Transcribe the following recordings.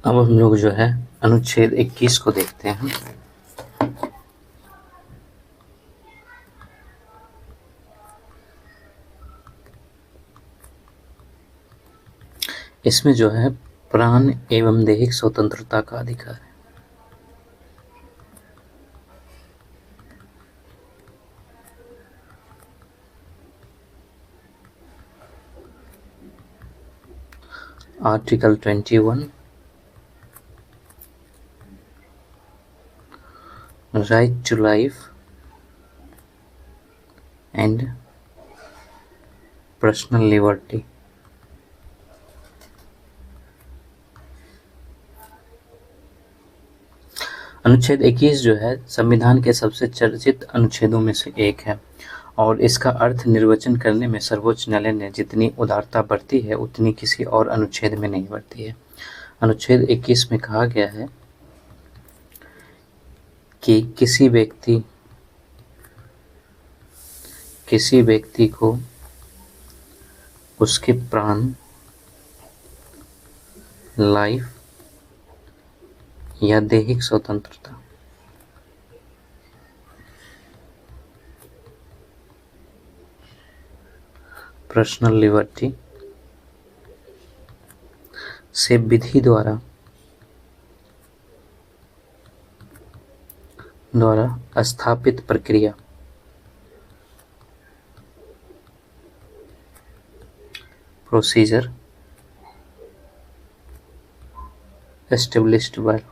अब हम लोग जो है अनुच्छेद 21 को देखते हैं। इसमें जो है प्राण एवं दैहिक स्वतंत्रता का अधिकार है। Article 21 right to life and personal liberty. अनुच्छेद 21 जो है संविधान के सबसे चर्चित अनुच्छेदों में से एक है और इसका अर्थ निर्वचन करने में सर्वोच्च न्यायालय ने जितनी उदारता बरती है उतनी किसी और अनुच्छेद में नहीं बरती है। अनुच्छेद 21 में कहा गया है कि किसी व्यक्ति को उसके प्राण, लाइफ या दैहिक स्वतंत्रता, पर्सनल लिबर्टी से विधि द्वारा स्थापित प्रक्रिया प्रोसीजर एस्टेब्लिश्ड बाय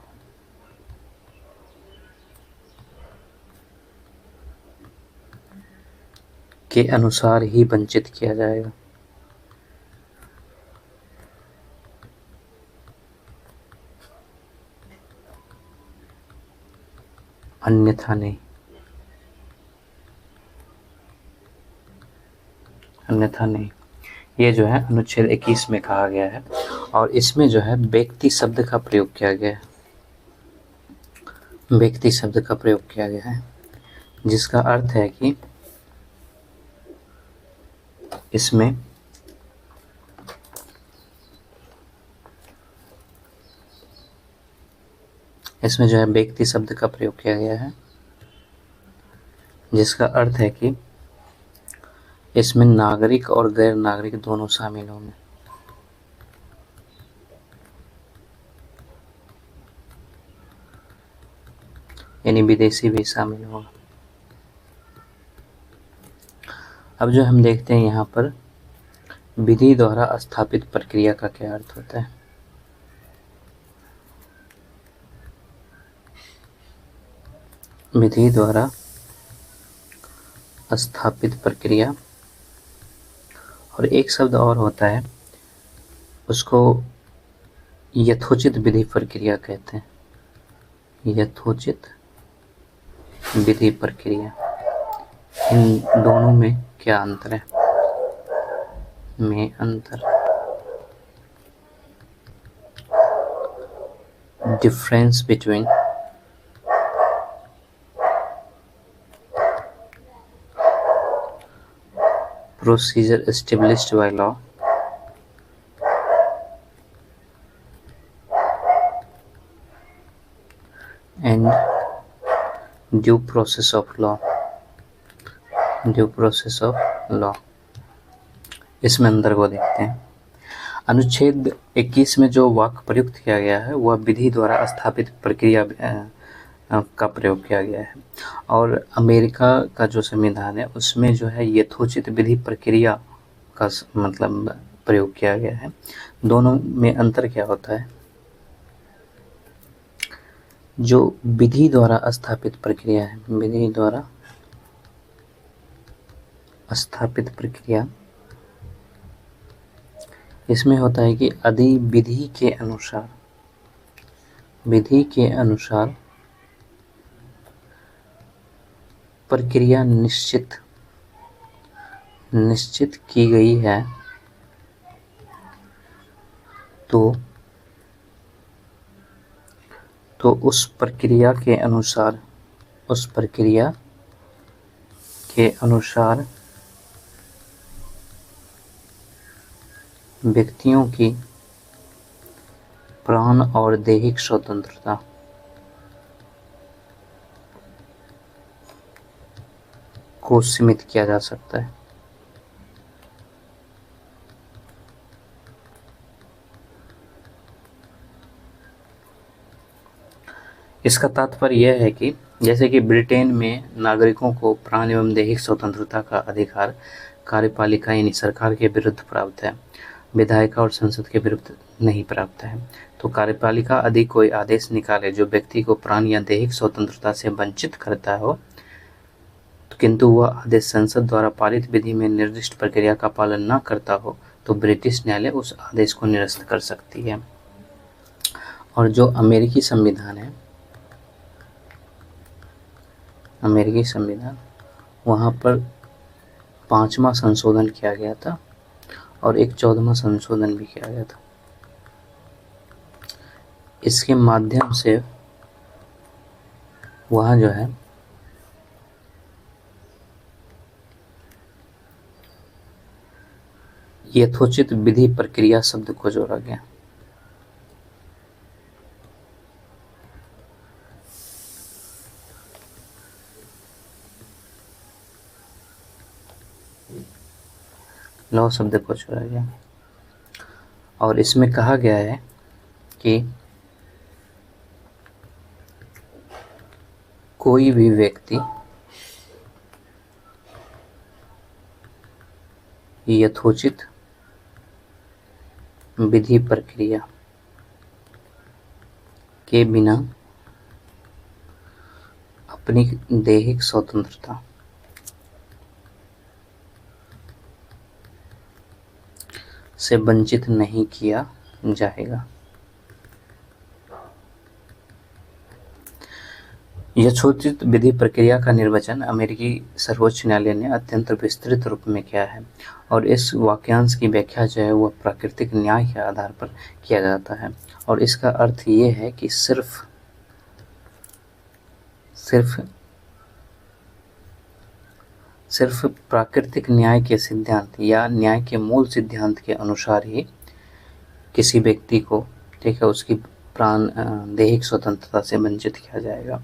के अनुसार ही वंचित किया जाएगा, अन्यथा नहीं। ये जो है अनुच्छेद 21 में कहा गया है और इसमें जो है व्यक्ति शब्द का प्रयोग किया गया है। व्यक्ति शब्द का प्रयोग किया गया है जिसका अर्थ है कि इसमें जो है व्यक्ति शब्द का प्रयोग किया गया है जिसका अर्थ है कि इसमें नागरिक और गैर नागरिक दोनों शामिल होंगे। यानी विदेशी भी शामिल होगा। अब जो हम देखते हैं यहाँ पर विधि द्वारा स्थापित प्रक्रिया का क्या अर्थ होता है। विधि द्वारा स्थापित प्रक्रिया और एक शब्द और होता है, उसको यथोचित विधि प्रक्रिया कहते हैं। यथोचित विधि प्रक्रिया, इन दोनों में क्या अंतर है? Difference between procedure established by law and due process of law। इसमें अंतर को देखते हैं। अनुच्छेद 21 में जो वाक्य प्रयुक्त किया गया है वह विधि द्वारा स्थापित प्रक्रिया का प्रयोग किया गया है और अमेरिका का जो संविधान है उसमें जो है यथोचित विधि प्रक्रिया का मतलब प्रयोग किया गया है। दोनों में अंतर क्या होता है? जो विधि द्वारा स्थापित प्रक्रिया है, विधि द्वारा स्थापित प्रक्रिया, इसमें होता है कि यदि विधि के अनुसार प्रक्रिया निश्चित की गई है तो उस प्रक्रिया के अनुसार व्यक्तियों की प्राण और दैहिक स्वतंत्रता को सीमित किया जा सकता है। इसका तात्पर्य यह है कि जैसे कि ब्रिटेन में नागरिकों को प्राण एवं दैहिक स्वतंत्रता का अधिकार कार्यपालिका यानी सरकार के विरुद्ध प्राप्त है, विधायिका और संसद के विरुद्ध नहीं प्राप्त है। तो कार्यपालिका यदि कोई आदेश निकाले जो व्यक्ति को प्राण या दैहिक स्वतंत्रता से वंचित करता हो, किंतु वह आदेश संसद द्वारा पारित विधि में निर्दिष्ट प्रक्रिया का पालन न करता हो, तो ब्रिटिश न्यायालय उस आदेश को निरस्त कर सकती है। और जो अमेरिकी संविधान वहाँ पर 5वां संशोधन किया गया था और एक 14वां संशोधन भी किया गया था। इसके माध्यम से वहाँ जो है यथोचित विधि प्रक्रिया शब्द को जोड़ा गया। लॉ शब्द को जोड़ा गया और इसमें कहा गया है कि कोई भी व्यक्ति यथोचित विधि प्रक्रिया के बिना अपनी दैहिक स्वतंत्रता से वंचित नहीं किया जाएगा। यथोचित विधि प्रक्रिया का निर्वचन अमेरिकी सर्वोच्च न्यायालय ने अत्यंत विस्तृत रूप में किया है और इस वाक्यांश की व्याख्या जो है वह प्राकृतिक न्याय के आधार पर किया जाता है और इसका अर्थ ये है कि सिर्फ प्राकृतिक न्याय के सिद्धांत या न्याय के मूल सिद्धांत के अनुसार ही किसी व्यक्ति को ठीक है उसकी प्राण दैहिक स्वतंत्रता से वंचित किया जाएगा।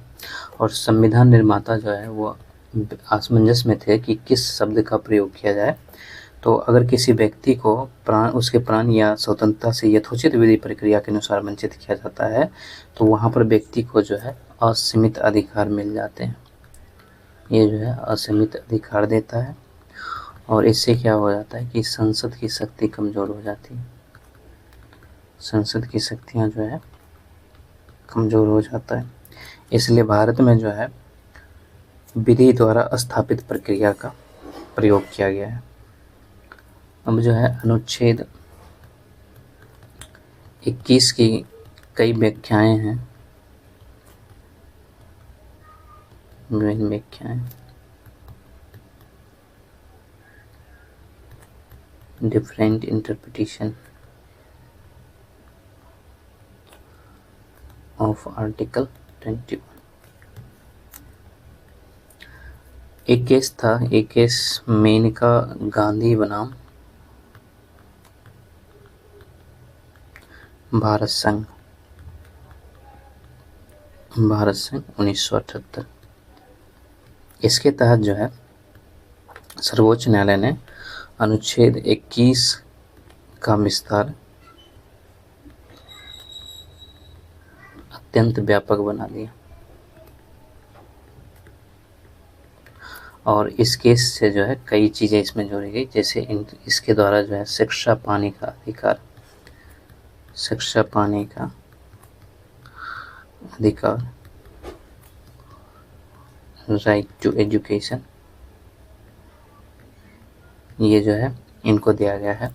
और संविधान निर्माता जो है वो असमंजस में थे कि किस शब्द का प्रयोग किया जाए। तो अगर किसी व्यक्ति को उसके प्राण या स्वतंत्रता से यथोचित विधि प्रक्रिया के अनुसार वंचित किया जाता है तो वहाँ पर व्यक्ति को जो है असीमित अधिकार मिल जाते हैं। ये जो है असीमित अधिकार देता है और इससे क्या हो जाता है कि संसद की शक्ति कमज़ोर हो जाती है। संसद की शक्तियाँ जो है कमज़ोर हो जाता है। इसलिए भारत में जो है विधि द्वारा स्थापित प्रक्रिया का प्रयोग किया गया है। अब जो है अनुच्छेद 21 की कई व्याख्याएं हैं, विभिन्न व्याख्याएं, डिफरेंट इंटरप्रिटेशन ऑफ आर्टिकल 21। एक केस था, एक केस मेनका गांधी बनाम भारत संघ 1978। इसके तहत जो है सर्वोच्च न्यायालय ने अनुच्छेद 21 का विस्तार अत्यंत व्यापक बना दिया और इस केस से जो है कई चीज़ें इसमें जोड़ी गई, जैसे इसके द्वारा जो है शिक्षा पाने का अधिकार, राइट टू एजुकेशन, ये जो है इनको दिया गया है।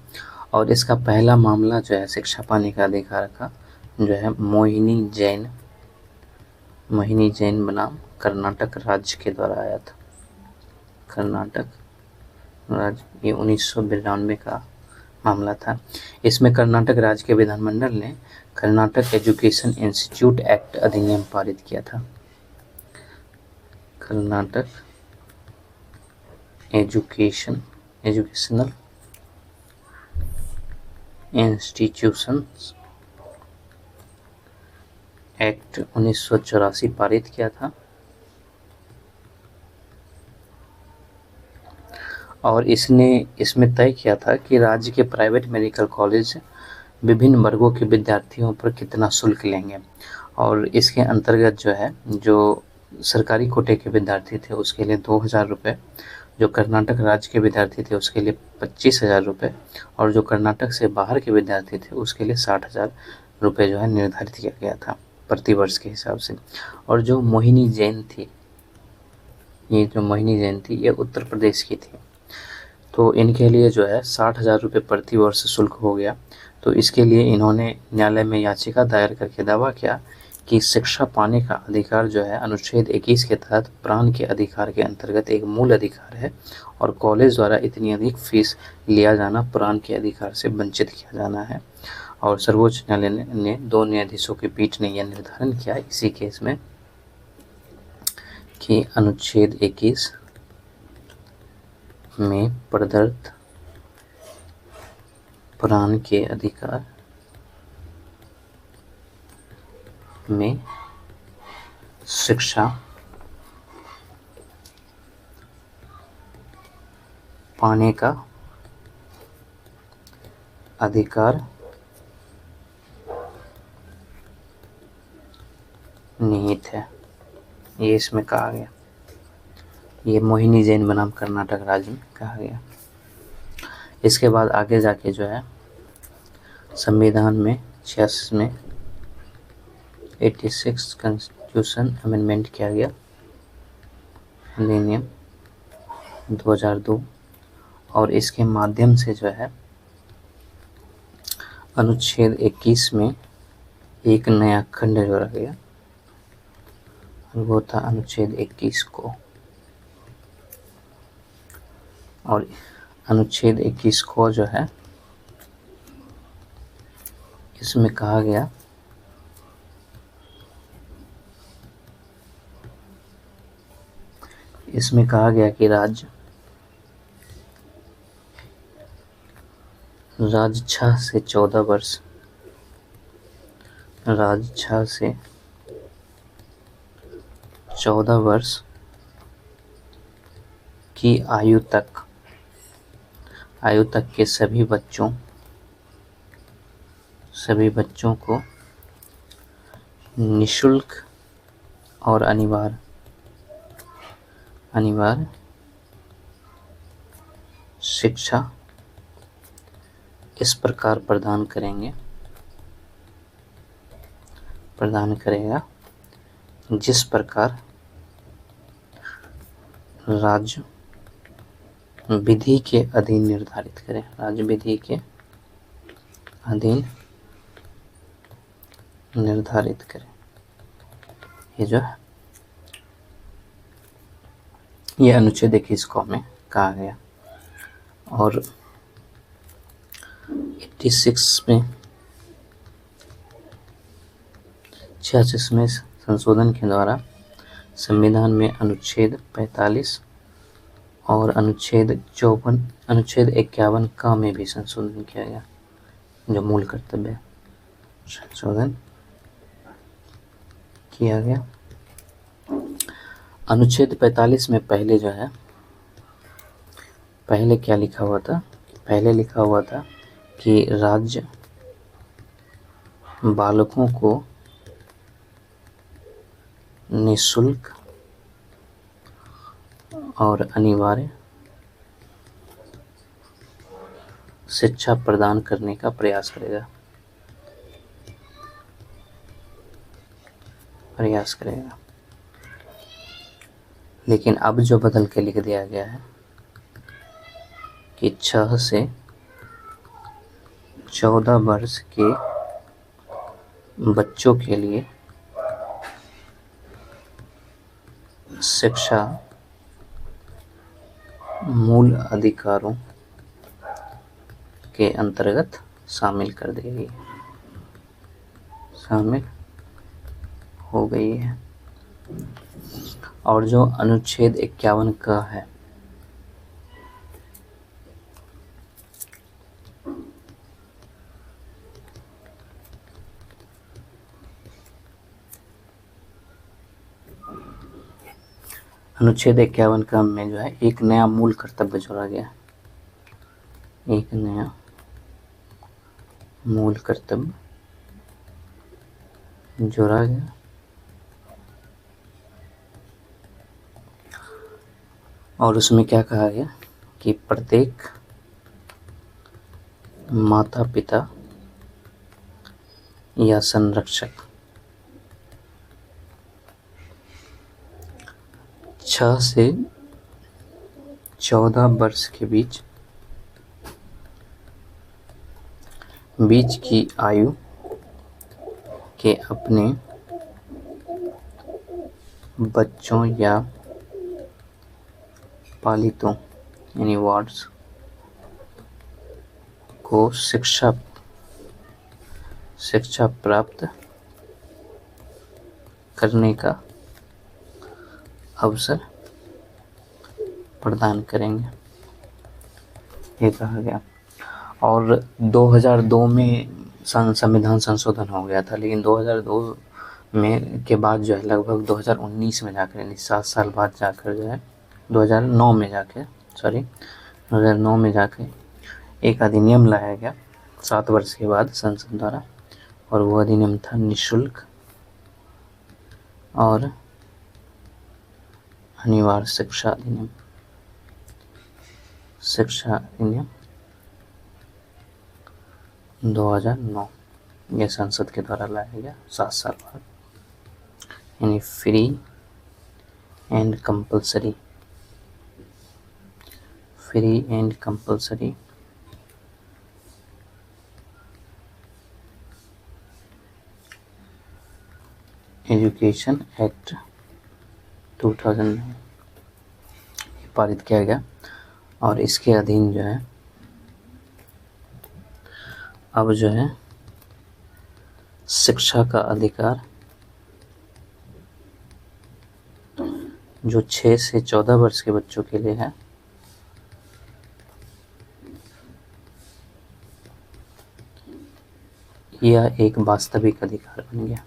और इसका पहला मामला जो है शिक्षा पाने का अधिकार का जो है मोहिनी जैन बनाम कर्नाटक राज्य के द्वारा आया था। कर्नाटक राज्य, ये 1992 का मामला था। इसमें कर्नाटक राज्य के विधानमंडल ने कर्नाटक एजुकेशन इंस्टीट्यूट एक्ट अधिनियम पारित किया था। कर्नाटक एजुकेशनल इंस्टीट्यूशंस एक्ट 1984 पारित किया था और इसमें तय किया था कि राज्य के प्राइवेट मेडिकल कॉलेज विभिन्न वर्गों के विद्यार्थियों पर कितना शुल्क लेंगे। और इसके अंतर्गत जो है, जो सरकारी कोटे के विद्यार्थी थे उसके लिए 2000 रुपये, जो कर्नाटक राज्य के विद्यार्थी थे उसके लिए 25,000 रुपये और जो कर्नाटक से बाहर के विद्यार्थी थे उसके लिए 60,000 रुपये जो है निर्धारित किया गया था प्रति वर्ष के हिसाब से। और जो मोहिनी जैन थी, ये उत्तर प्रदेश की थी, तो इनके लिए जो है 60,000 रुपये प्रति वर्ष शुल्क हो गया। तो इसके लिए इन्होंने न्यायालय में याचिका दायर करके दावा किया कि शिक्षा पाने का अधिकार जो है अनुच्छेद 21 के तहत प्राण के अधिकार के अंतर्गत एक मूल अधिकार है और कॉलेज द्वारा इतनी अधिक फीस लिया जाना प्राण के अधिकार से वंचित किया जाना है। और सर्वोच्च न्यायालय ने 2 न्यायाधीशों की पीठ ने यह निर्धारण किया इसी केस में कि अनुच्छेद 21 में प्रदत्त प्राण के अधिकार में शिक्षा पाने का अधिकार निहित है, ये इसमें कहा गया। ये मोहिनी जैन बनाम कर्नाटक राज्य में कहा गया। इसके बाद आगे जाके जो है संविधान में 86 में 86 कॉन्स्टिट्यूशन अमेंडमेंट किया गया, अधिनियम 2002, और इसके माध्यम से जो है अनुच्छेद 21 में एक नया खंड जोड़ा गया और वो था अनुच्छेद 21 को। और अनुच्छेद 21 को जो है इसमें कहा गया कि राज्य 6 से 14 वर्ष की आयु तक के सभी बच्चों को निःशुल्क और अनिवार्य शिक्षा इस प्रकार प्रदान करेगा जिस प्रकार राज्य विधि के अधीन निर्धारित करें। राज्य विधि के अधीन निर्धारित करें, ये जो है ये अनुच्छेद 21 को में कहा गया। और 86 में 86 में संशोधन के द्वारा संविधान में अनुच्छेद 45 और अनुच्छेद 51 का में भी संशोधन किया गया, जो मूल कर्तव्य संशोधन किया गया। अनुच्छेद 45 में पहले जो है, पहले क्या लिखा हुआ था? पहले लिखा हुआ था कि राज्य बालकों को निःशुल्क और अनिवार्य शिक्षा प्रदान करने का प्रयास करेगा। लेकिन अब जो बदल के लिख दिया गया है कि 6 से 14 वर्ष के बच्चों के लिए शिक्षा मूल अधिकारों के अंतर्गत शामिल कर दी गई, शामिल हो गई है। और जो अनुच्छेद 51 का है, अनुच्छेद 51 का में जो है एक नया मूल कर्तव्य जोड़ा गया, एक नया मूल कर्तव्य जोड़ा गया और उसमें क्या कहा गया कि प्रत्येक माता पिता या संरक्षक 6 से 14 वर्ष के बीच की आयु के अपने बच्चों या पालितों यानी वार्ड्स को शिक्षा प्राप्त करने का अवसर प्रदान करेंगे, ये कहा गया। और 2002 में संविधान संशोधन हो गया था, लेकिन 2002 में के बाद जो है लगभग 2019 में जाकर यानी 7 साल बाद जाकर जो है 2009 में जाके एक अधिनियम लाया गया 7 वर्ष के बाद संसद द्वारा, और वो अधिनियम था निःशुल्क और अनिवार्य शिक्षा अधिनियम 2009। यह संसद के द्वारा लाया गया 7 साल बाद, यानी free and compulsory education act 2009 पारित किया गया। और इसके अधीन जो है अब जो है शिक्षा का अधिकार जो 6 से 14 वर्ष के बच्चों के लिए है, यह एक वास्तविक अधिकार बन गया।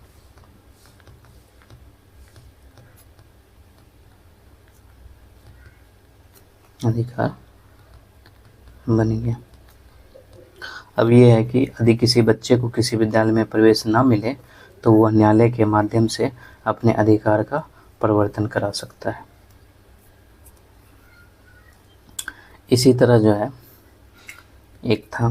अब ये है कि यदि किसी बच्चे को किसी विद्यालय में प्रवेश ना मिले तो वह न्यायालय के माध्यम से अपने अधिकार का परिवर्तन करा सकता है। इसी तरह जो है एक था